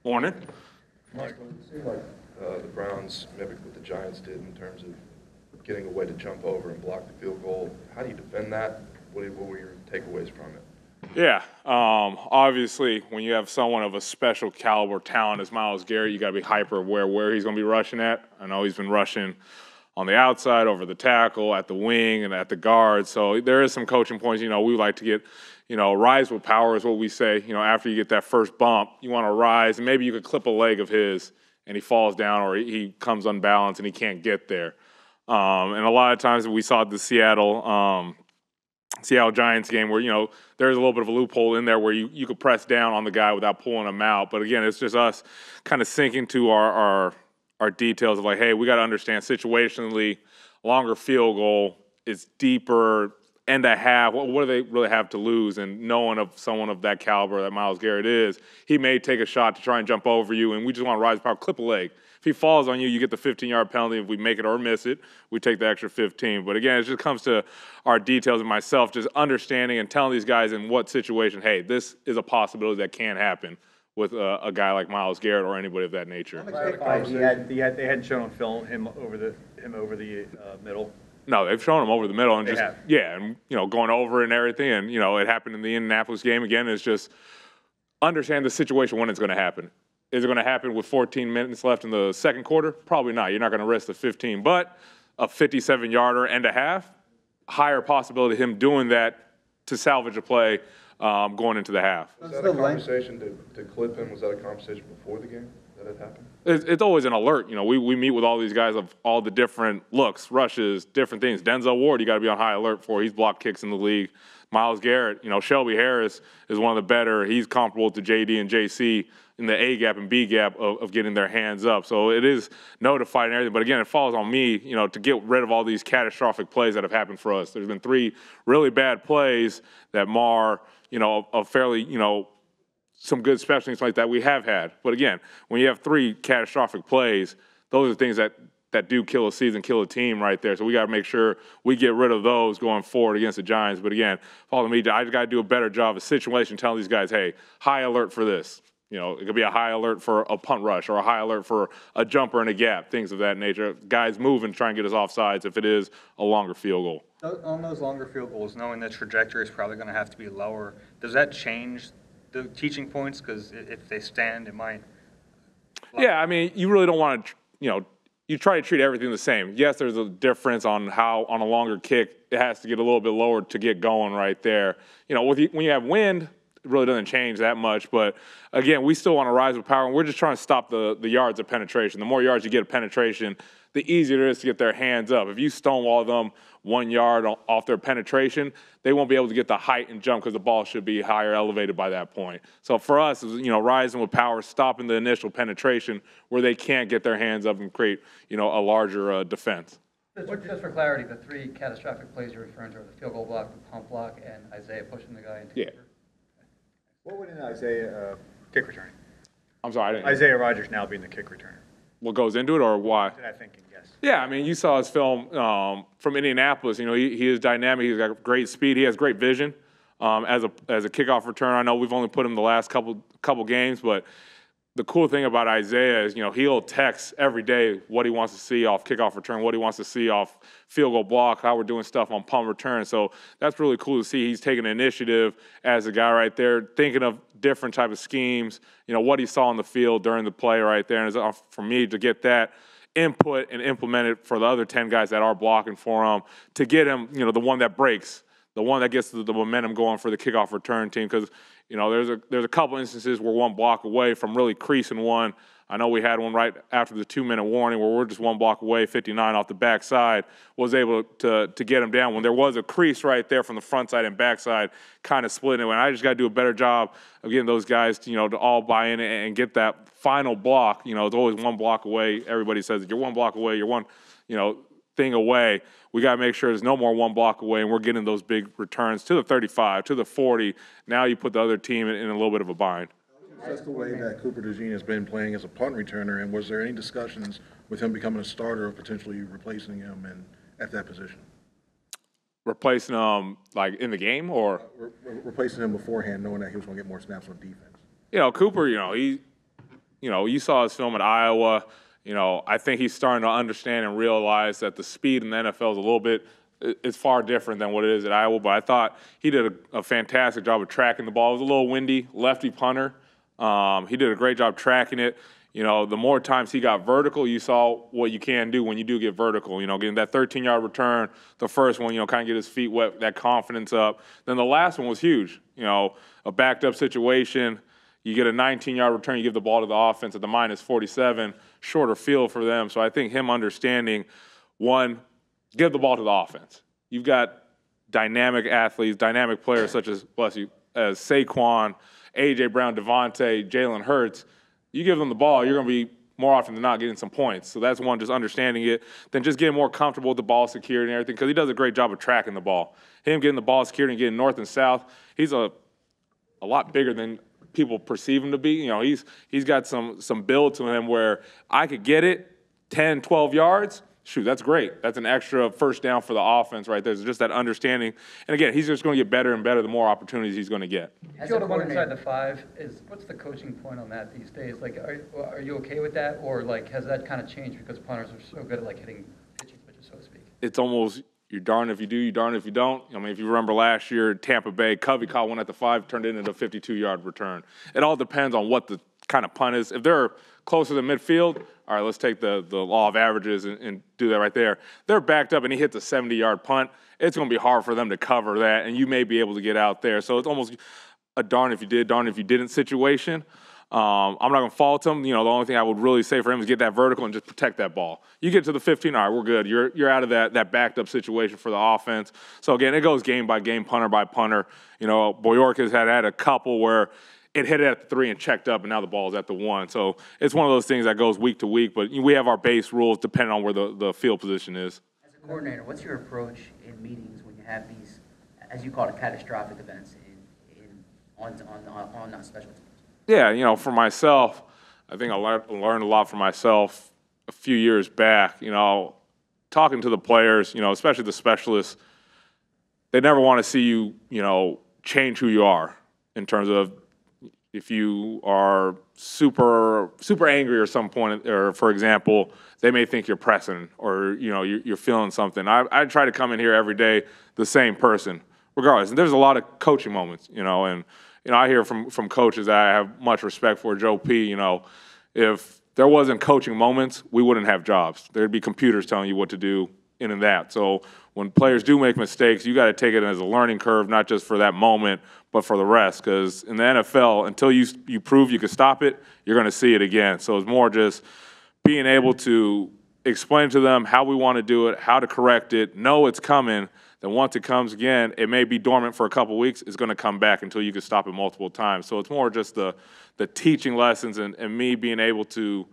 Morning. Michael, it seemed like the Browns mimicked what the Giants did in terms of getting a way to jump over and block the field goal. How do you defend that? What were your takeaways from it? Yeah, obviously, when you have someone of a special caliber talent as Myles Garrett, you got to be hyper aware where he's going to be rushing at. I know he's been rushing on the outside, over the tackle, at the wing, and at the guard. So there is some coaching points. We like to get, rise with power is what we say. After you get that first bump, you want to rise, and maybe you could clip a leg of his, and he falls down or he comes unbalanced and he can't get there. And a lot of times we saw the Seattle Giants game where, there's a little bit of a loophole in there where you could press down on the guy without pulling him out. But again, it's just us kind of sinking to our details of like, hey, we got to understand situationally, longer field goal is deeper, end a half. What do they really have to lose? And knowing of someone of that caliber that Myles Garrett is, he may take a shot to try and jump over you, and we just want to rise power, clip a leg. If he falls on you, you get the 15-yard penalty. If we make it or miss it, we take the extra 15. But again, it just comes to our details and myself just understanding and telling these guys in what situation, hey, this is a possibility that can happen with a guy like Myles Garrett or anybody of that nature. They hadn't shown on film him over the middle. No, they've shown him over the middle and going over and everything. And it happened in the Indianapolis game again. It's just understand the situation when it's going to happen. Is it going to happen with 14 minutes left in the second quarter? Probably not. You're not going to risk the 15. But a 57-yarder and a half, higher possibility of him doing that to salvage a play going into the half. Was that a conversation to clip him? Was that a conversation before the game that had happened? It's always an alert. We meet with all these guys of all the different looks, rushes, different things. Denzel Ward, you got to be on high alert for. He's blocked kicks in the league. Myles Garrett, Shelby Harris is one of the better. He's comparable to JD and JC in the A gap and B gap of getting their hands up. So it is notified and everything. But again, it falls on me, to get rid of all these catastrophic plays that have happened for us. There's been 3 really bad plays that mar, a fairly, some good special teams like that we have had. But again, when you have 3 catastrophic plays, those are things that do kill a season, kill a team right there. So we got to make sure we get rid of those going forward against the Giants. But again, follow me, I just got to do a better job of situation telling these guys, hey, high alert for this. It could be a high alert for a punt rush or a high alert for a jumper in a gap, things of that nature. Guys move and try and get us offsides if it is a longer field goal. On those longer field goals, knowing the trajectory is probably going to have to be lower, does that change the teaching points? Because if they stand, it might. Yeah, I mean, you really don't want to, you try to treat everything the same. Yes, there's a difference on how, on a longer kick, it has to get a little bit lower to get going right there. When you have wind, it really doesn't change that much. But, again, we still want to rise with power, and we're just trying to stop the yards of penetration. The more yards you get of penetration, the easier it is to get their hands up. If you stonewall them 1 yard off their penetration, they won't be able to get the height and jump because the ball should be higher elevated by that point. So for us, rising with power, stopping the initial penetration where they can't get their hands up and create, a larger defense. Just for clarity, the 3 catastrophic plays you're referring to are the field goal block, the pump block, and Isaiah pushing the guy into cover. What would an Isaiah kick returning? I'm sorry, Isaiah Rodgers now being the kick returner. What goes into it or why? What was I thinking? Yes. Yeah, I mean, you saw his film from Indianapolis. He is dynamic. He's got great speed. He has great vision as a kickoff returner. I know we've only put him the last couple games, but the cool thing about Isaiah is, he'll text every day what he wants to see off kickoff return, what he wants to see off field goal block, how we're doing stuff on punt return. So that's really cool to see. He's taking initiative as a guy right there, thinking of different type of schemes, what he saw on the field during the play right there. And it's for me to get that input and implement it for the other 10 guys that are blocking for him, to get him, the one that breaks, the one that gets the momentum going for the kickoff return team. Because there's a couple instances where one block away from really creasing one. I know we had one right after the 2-minute warning where we're just 1 block away, 59 off the backside, was able to get him down when there was a crease right there from the front side and backside kind of splitting it. And I just got to do a better job of getting those guys to all buy in and get that final block. It's always 1 block away. Everybody says you're 1 block away, you're one, thing away. We got to make sure there's no more 1 block away, and we're getting those big returns to the 35, to the 40. Now you put the other team in a little bit of a bind. That's the way that Cooper DeJean has been playing as a punt returner, and was there any discussions with him becoming a starter or potentially replacing him at that position? Replacing him, like, in the game, or? Replacing him beforehand, knowing that he was going to get more snaps on defense. Cooper, you know, you saw his film at Iowa. You know, I think he's starting to understand and realize that the speed in the NFL is a little bit, it's far different than what it is at Iowa. But I thought he did a fantastic job of tracking the ball. It was a little windy, lefty punter. He did a great job tracking it. You know, the more times he got vertical, you saw what you can do when you do get vertical. You know, getting that 13-yard return, the first one, you know, kind of get his feet wet, that confidence up. Then the last one was huge. You know, a backed up situation. You get a 19-yard return, you give the ball to the offense at the -47, shorter field for them. So I think him understanding, one, give the ball to the offense. You've got dynamic athletes, dynamic players such as, bless you, as Saquon, A.J. Brown, Devontae, Jalen Hurts. You give them the ball, you're going to be more often than not getting some points. So that's one, just understanding it, then just getting more comfortable with the ball security and everything, because he does a great job of tracking the ball. Him getting the ball secured and getting north and south, he's a lot bigger than people perceive him to be. You know, he's got some build to him where I could get it 10, 12 yards. Shoot, that's great. That's an extra first down for the offense right there. It's just that understanding. And again, he's just going to get better and better the more opportunities he's going to get. If you go to one inside the 5, what's the coaching point on that these days? Like, are you okay with that, or like has that kind of changed because punters are so good at like hitting pitching switches, so to speak? It's almost you're darned if you do, you're darned if you don't. I mean, if you remember last year, Tampa Bay, Covey caught one at the 5, turned it into a 52-yard return. It all depends on what the kind of punt is. If they're closer to midfield, all right, let's take the law of averages and do that right there. They're backed up and he hits a 70-yard punt. It's going to be hard for them to cover that, and you may be able to get out there. So it's almost a darn if you did, darn if you didn't situation. I'm not going to fault him. You know, the only thing I would really say for him is get that vertical and just protect that ball. You get to the 15, all right, we're good. You're out of that backed up situation for the offense. So again, it goes game by game, punter by punter. You know, Boyork has had a couple where it hit it at the 3 and checked up, and now the ball is at the 1. So it's one of those things that goes week to week. But we have our base rules depending on where the field position is. As a coordinator, what's your approach in meetings when you have these, as you call it, catastrophic events on special teams? Yeah, you know, for myself, I think I learned a lot from myself a few years back. You know, talking to the players, you know, especially the specialists, they never want to see you, you know, change who you are in terms of if you are super angry or some point, or for example, they may think you're pressing or, you know, you're feeling something. I try to come in here every day the same person, regardless. And there's a lot of coaching moments, you know, and you know, I hear from coaches that I have much respect for. Joe P., you know, if there wasn't coaching moments, we wouldn't have jobs. There'd be computers telling you what to do in and that. So when players do make mistakes, you got to take it as a learning curve, not just for that moment, but for the rest. Because in the NFL, until you prove you can stop it, you're going to see it again. So it's more just being able to explain to them how we want to do it, how to correct it, know it's coming. Then once it comes again, it may be dormant for a couple weeks. It's going to come back until you can stop it multiple times. So it's more just the teaching lessons and me being able to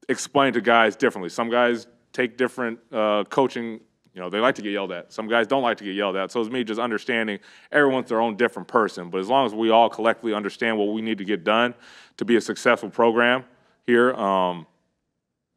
explain to guys differently. Some guys take different coaching. You know, they like to get yelled at. Some guys don't like to get yelled at. So it's me just understanding everyone's their own different person. But as long as we all collectively understand what we need to get done to be a successful program here,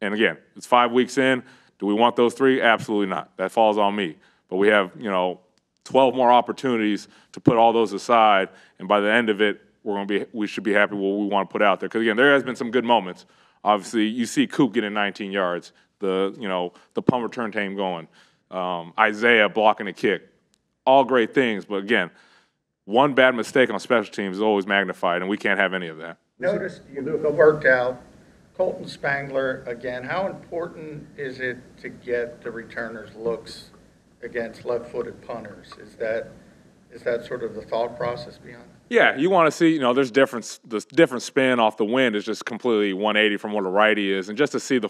and again, it's 5 weeks in. Do we want those 3? Absolutely not. That falls on me. But we have, you know, 12 more opportunities to put all those aside, and by the end of it, we should be happy with what we want to put out there. Because again, there has been some good moments. Obviously, you see Coop getting 19 yards, the punt return team going, Isaiah blocking a kick, all great things. But again, one bad mistake on special teams is always magnified, and we can't have any of that. Noticed you worked out Colton Spangler again. How important is it to get the returners looks against left-footed punters? Is that sort of the thought process behind it? Yeah, you want to see, you know, the different spin off the wind is just completely 180 from what a righty is, and just to see the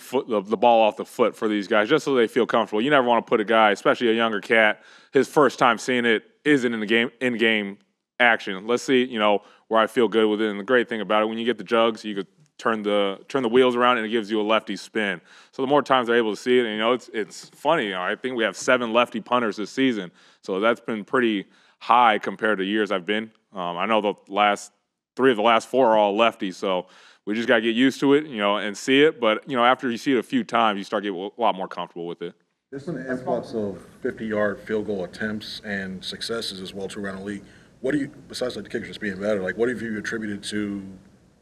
ball off the foot for these guys, just so they feel comfortable. You never want to put a guy, especially a younger cat, his first time seeing it isn't in-game action. Let's see, you know, where I feel good with it. And the great thing about it, when you get the jugs, you could turn the wheels around and it gives you a lefty spin. So the more times they're able to see it, and you know, it's funny. You know, I think we have 7 lefty punters this season, so that's been pretty high compared to years I've been. I know the last 3 of the last 4 are all lefties, so we just got to get used to it, you know, and see it. But you know, after you see it a few times, you start getting a lot more comfortable with it. There's been an influx of 50-yard field goal attempts and successes as well too around the league. What do you, besides like the kickers just being better, like what have you attributed to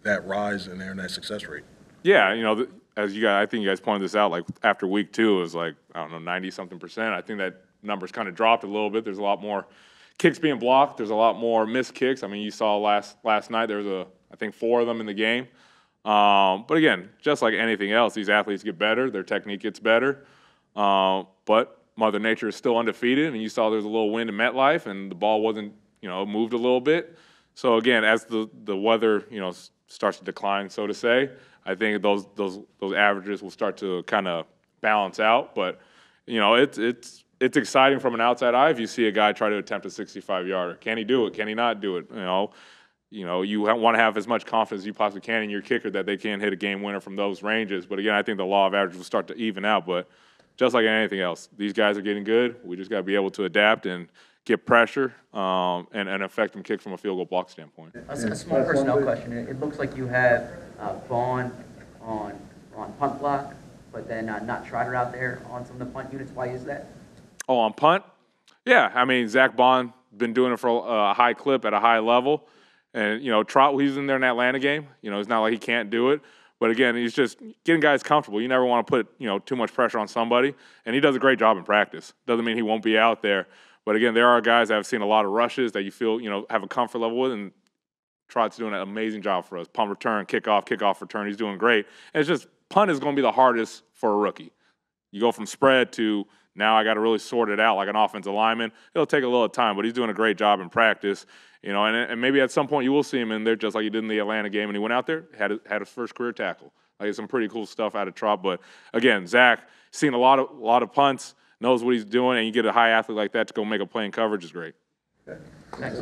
that rise in there and that success rate. Yeah, as you guys, I think you guys pointed this out, like after week 2, it was like, I don't know, 90-something%. I think that number's kind of dropped a little bit. There's a lot more kicks being blocked. There's a lot more missed kicks. I mean, you saw last night, there was I think 4 of them in the game. But again, just like anything else, these athletes get better, their technique gets better. But Mother Nature is still undefeated, and you saw there was a little wind in MetLife, and the ball wasn't, moved a little bit. So again, as the weather, starts to decline, so to say, I think those averages will start to kind of balance out. But it's exciting from an outside eye if you see a guy try to attempt a 65-yarder. Can he do it? Can he not do it? You want to have as much confidence as you possibly can in your kicker that they can hit a game winner from those ranges. But again, I think the law of averages will start to even out. But just like anything else, these guys are getting good. We just got to be able to adapt and get pressure and affect them kick from a field goal block standpoint. A small personnel question. It looks like you have Vaughn on punt block, but then not Trotter out there on some of the punt units. Why is that? Oh, on punt? Yeah, I mean, Zach Bond been doing it for a high clip at a high level. And, Trot, he's in there in the Atlanta game. It's not like he can't do it. But, again, he's just getting guys comfortable. You never want to put, too much pressure on somebody. And he does a great job in practice. Doesn't mean he won't be out there. But, again, there are guys that have seen a lot of rushes that you feel, have a comfort level with. And Trot's doing an amazing job for us. Punt return, kickoff return. He's doing great. And it's just punt is going to be the hardest for a rookie. You go from spread to now I got to really sort it out like an offensive lineman. It'll take a little time, but he's doing a great job in practice. And maybe at some point you will see him in there just like he did in the Atlanta game, and he went out there, had his first career tackle. Like, some pretty cool stuff out of Trot. But again, Zach seen a lot of punts, knows what he's doing, and you get a high athlete like that to go make a play in coverage is great. Thanks.